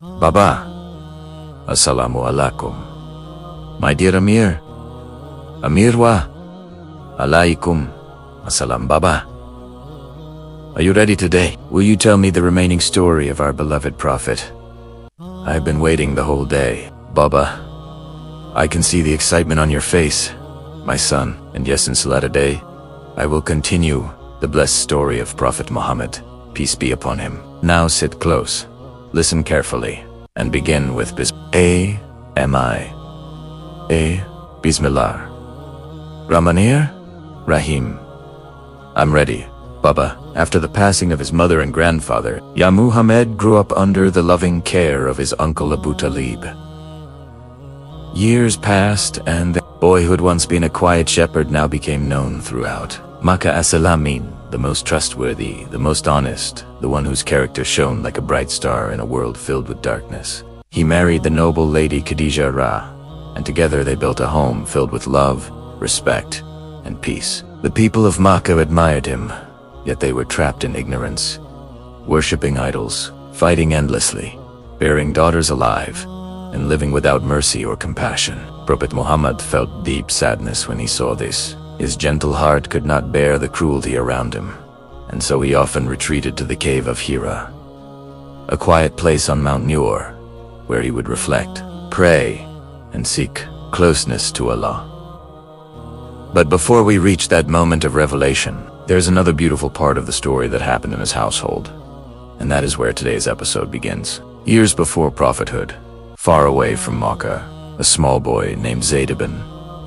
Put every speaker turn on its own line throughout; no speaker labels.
Baba, Assalamu alaikum. My dear Amir, Amirwa, alaikum, Assalam Baba. Are you ready today? Will you tell me the remaining story of our beloved Prophet? I've been waiting the whole day. Baba, I can see the excitement on your face, my son, and yes, in latter day, I will continue the blessed story of Prophet Muhammad, peace be upon him. Now sit close, listen carefully, and begin with Bismillah. Rahmanir Rahim. I'm ready, Baba. After the passing of his mother and grandfather, Ya Muhammad grew up under the loving care of his uncle Abu Talib. Years passed, and the boy who had once been a quiet shepherd now became known throughout Makkah as Al-Amin, the most trustworthy, the most honest, the one whose character shone like a bright star in a world filled with darkness. He married the noble lady Khadija Ra, and together they built a home filled with love, respect, and peace. The people of Makkah admired him, yet they were trapped in ignorance, worshipping idols, fighting endlessly, bearing daughters alive, and living without mercy or compassion. Prophet Muhammad felt deep sadness when he saw this. His gentle heart could not bear the cruelty around him, and so he often retreated to the cave of Seerah, a quiet place on Mount Nur, where he would reflect, pray, and seek closeness to Allah. But before we reach that moment of revelation, there's another beautiful part of the story that happened in his household, and that is where today's episode begins. Years before prophethood, far away from Makkah, a small boy named Zayd ibn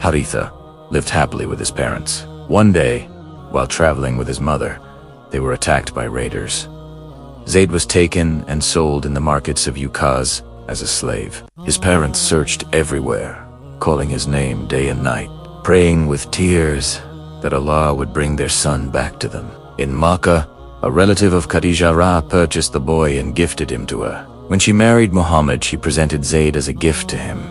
Haritha lived happily with his parents. One day, while traveling with his mother, they were attacked by raiders. Zayd was taken and sold in the markets of Ukaz as a slave. His parents searched everywhere, calling his name day and night, praying with tears that Allah would bring their son back to them. In Makkah, a relative of Khadija Ra purchased the boy and gifted him to her. When she married Muhammad, she presented Zayd as a gift to him.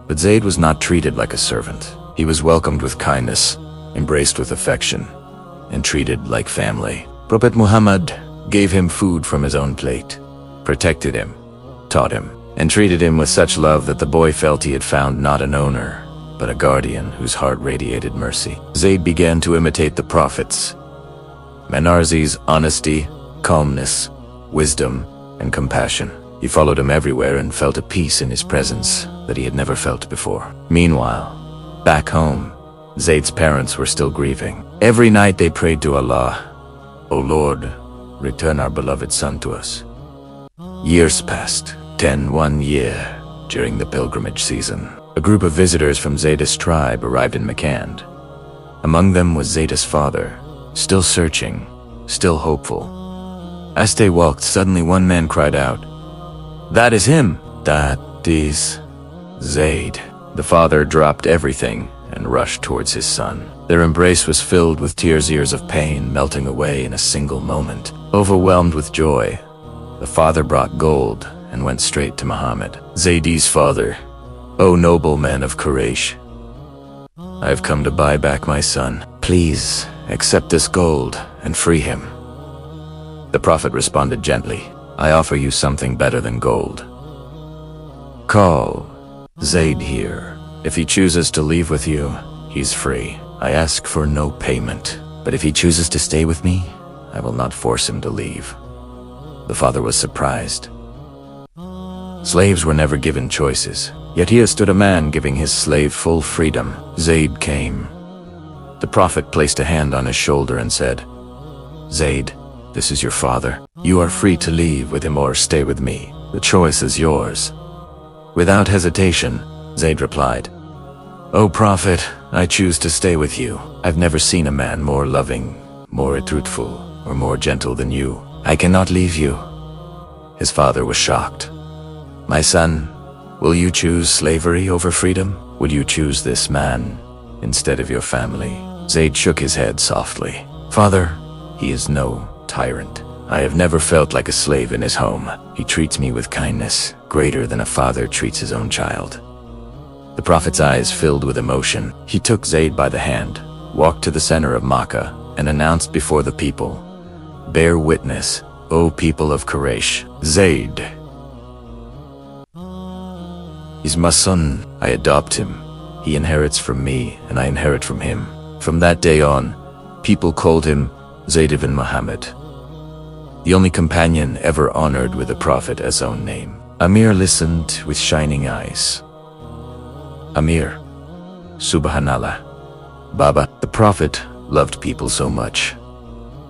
But Zayd was not treated like a servant. He was welcomed with kindness, embraced with affection, and treated like family. Prophet Muhammad gave him food from his own plate, protected him, taught him, and treated him with such love that the boy felt he had found not an owner, but a guardian whose heart radiated mercy. Zayd began to imitate the prophets. Manarzi's honesty, calmness, wisdom, and compassion. He followed him everywhere and felt a peace in his presence that he had never felt before. Meanwhile, back home, Zayd's parents were still grieving. Every night they prayed to Allah, "O Lord, return our beloved son to us." Years passed, 1 year, during the pilgrimage season. A group of visitors from Zayd's tribe arrived in Mekand. Among them was Zayd's father, still searching, still hopeful. As they walked, suddenly one man cried out, "That is him! That is Zayd." The father dropped everything and rushed towards his son. Their embrace was filled with years of pain melting away in a single moment. Overwhelmed with joy, the father brought gold and went straight to Muhammad. "Zayd's father, O noble man of Quraysh, I have come to buy back my son. Please accept this gold and free him." The Prophet responded gently, "I offer you something better than gold. Call Zayd here. If he chooses to leave with you, he's free. I ask for no payment. But if he chooses to stay with me, I will not force him to leave." The father was surprised. Slaves were never given choices, yet here stood a man giving his slave full freedom. Zayd came. The Prophet placed a hand on his shoulder and said, "Zayd, this is your father. You are free to leave with him or stay with me. The choice is yours." Without hesitation, Zayd replied, "O Prophet, I choose to stay with you. I've never seen a man more loving, more truthful, or more gentle than you. I cannot leave you." His father was shocked. "My son, will you choose slavery over freedom? Would you choose this man instead of your family?" Zayd shook his head softly. "Father, he is no tyrant. I have never felt like a slave in his home. He treats me with kindness, greater than a father treats his own child." The Prophet's eyes filled with emotion. He took Zayd by the hand, walked to the center of Makkah, and announced before the people, "Bear witness, O people of Quraysh, Zayd He's my son. I adopt him. He inherits from me, and I inherit from him. From that day on, people called him Zayd ibn Muhammad, the only companion ever honored with the Prophet as own name. Amir listened with shining eyes. Amir, Subhanallah. Baba, the Prophet loved people so much.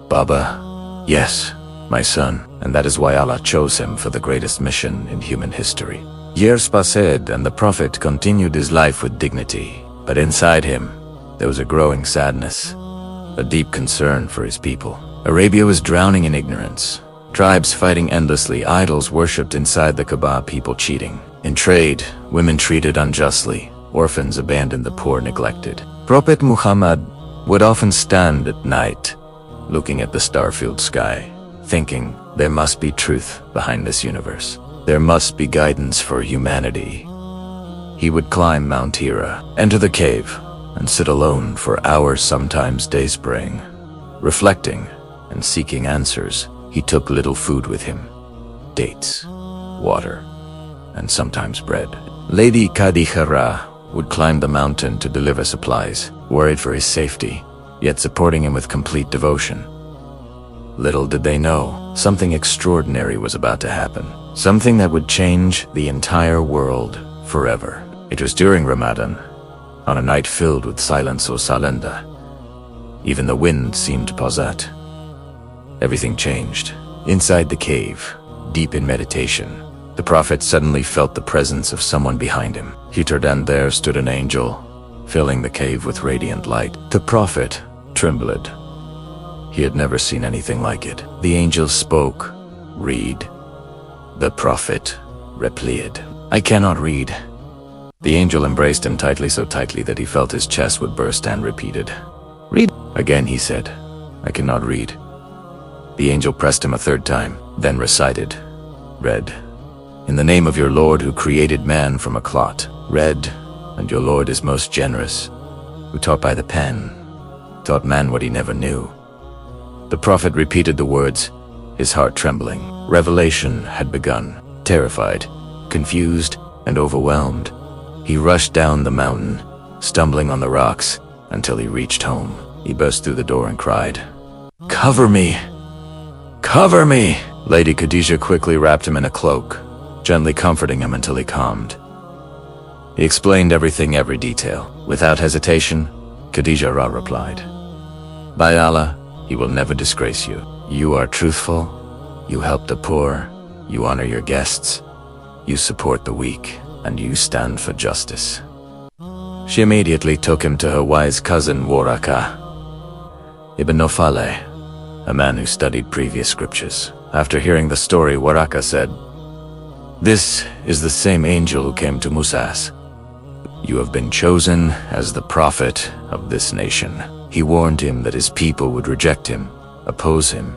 Baba, yes, my son, and that is why Allah chose him for the greatest mission in human history. Years passed and the Prophet continued his life with dignity, but inside him, there was a growing sadness, a deep concern for his people. Arabia was drowning in ignorance. Tribes fighting endlessly, idols worshipped inside the Kaaba, people cheating. In trade, women treated unjustly, orphans abandoned, the poor neglected. Prophet Muhammad would often stand at night, looking at the star-filled sky, thinking there must be truth behind this universe. There must be guidance for humanity. He would climb Mount Seerah, enter the cave, and sit alone for hours, sometimes days, praying, reflecting, and seeking answers. He took little food with him: dates, water, and sometimes bread. Lady Khadija would climb the mountain to deliver supplies, worried for his safety, yet supporting him with complete devotion. Little did they know, something extraordinary was about to happen, something that would change the entire world forever. It was during Ramadan, on a night filled with silence or salenda. Even the wind seemed pausat. Everything changed. Inside the cave, deep in meditation, the Prophet suddenly felt the presence of someone behind him. He turned, and there stood an angel, filling the cave with radiant light. The Prophet trembled. He had never seen anything like it. The angel spoke, "Read." The Prophet replied, "I cannot read." The angel embraced him tightly, so tightly that he felt his chest would burst, and repeated, "Read." Again he said, "I cannot read." The angel pressed him a third time, then recited, "Read. In the name of your Lord who created man from a clot. Read, and your Lord is most generous, who taught by the pen, taught man what he never knew." The Prophet repeated the words, his heart trembling. Revelation had begun. Terrified, confused, and overwhelmed, he rushed down the mountain, stumbling on the rocks, until he reached home. He burst through the door and cried, "Cover me! Cover me!" Lady Khadija quickly wrapped him in a cloak, gently comforting him until he calmed. He explained everything, every detail. Without hesitation, Khadija replied, "By Allah, he will never disgrace you. You are truthful, you help the poor, you honor your guests, you support the weak, and you stand for justice." She immediately took him to her wise cousin Waraka ibn Nofale, a man who studied previous scriptures. After hearing the story, Waraka said, "This is the same angel who came to Musa's. You have been chosen as the prophet of this nation." He warned him that his people would reject him, oppose him,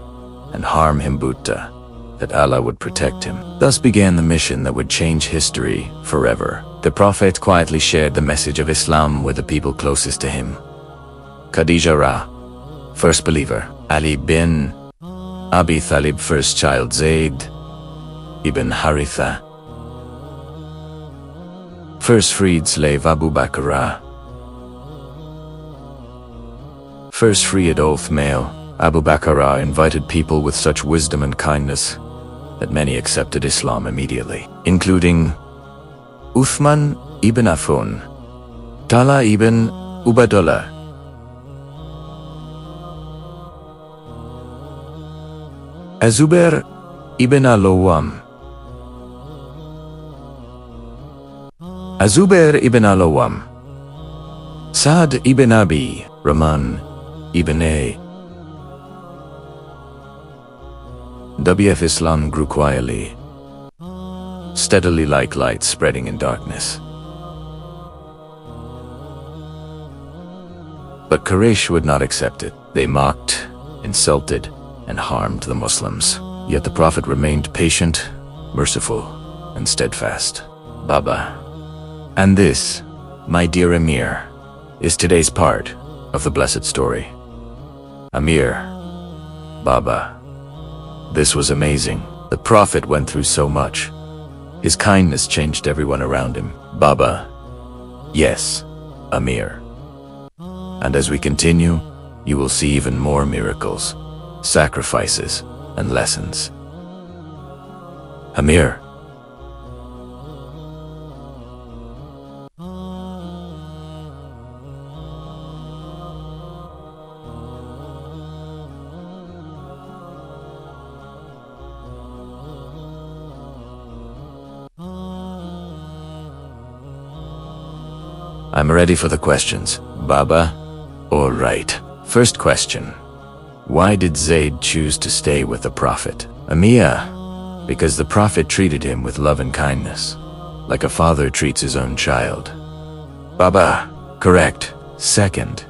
and harm him, Buddha, that Allah would protect him. Thus began the mission that would change history forever. The Prophet quietly shared the message of Islam with the people closest to him. Khadija, first believer; Ali bin Abi Talib, first child; Zayd ibn Haritha, first freed slave; Abu Bakr, first freed oath male. Abu Bakr invited people with such wisdom and kindness that many accepted Islam immediately, including Uthman ibn Affan, Talha ibn Ubaidullah, Azubair ibn al-Awwam, Sa'd ibn Abi Rahman ibn A. WF. Islam grew quietly, steadily, like light spreading in darkness. But Quraysh would not accept it. They mocked, insulted, and harmed the Muslims. Yet the Prophet remained patient, merciful, and steadfast. Baba. And this, my dear Amir, is today's part of the blessed story. Amir, Baba. This was amazing. The Prophet went through so much. His kindness changed everyone around him. Baba. Yes, Amir. And as we continue, you will see even more miracles, sacrifices, and lessons. Amir. I'm ready for the questions, Baba. All right. First question. Why did Zayd choose to stay with the Prophet? Amir. Because the Prophet treated him with love and kindness, like a father treats his own child. Baba. Correct. Second.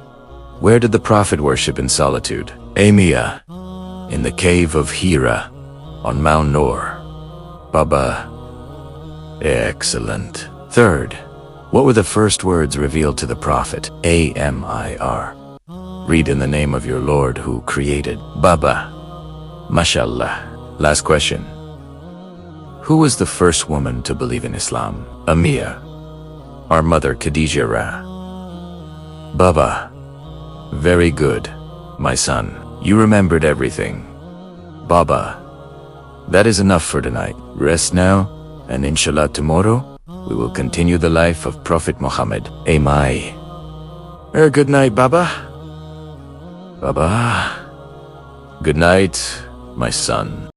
Where did the Prophet worship in solitude? Amir. In the cave of Hira, on Mount Nur. Baba. Excellent. Third. What were the first words revealed to the Prophet? Amir. Read in the name of your Lord who created. Baba. Mashallah. Last question. Who was the first woman to believe in Islam? Amir. Our mother Khadija Ra. Baba. Very good, my son. You remembered everything. Baba. That is enough for tonight. Rest now, and inshallah tomorrow, we will continue the life of Prophet Muhammad. Amai. Good night, Baba. Baba. Good night, my son.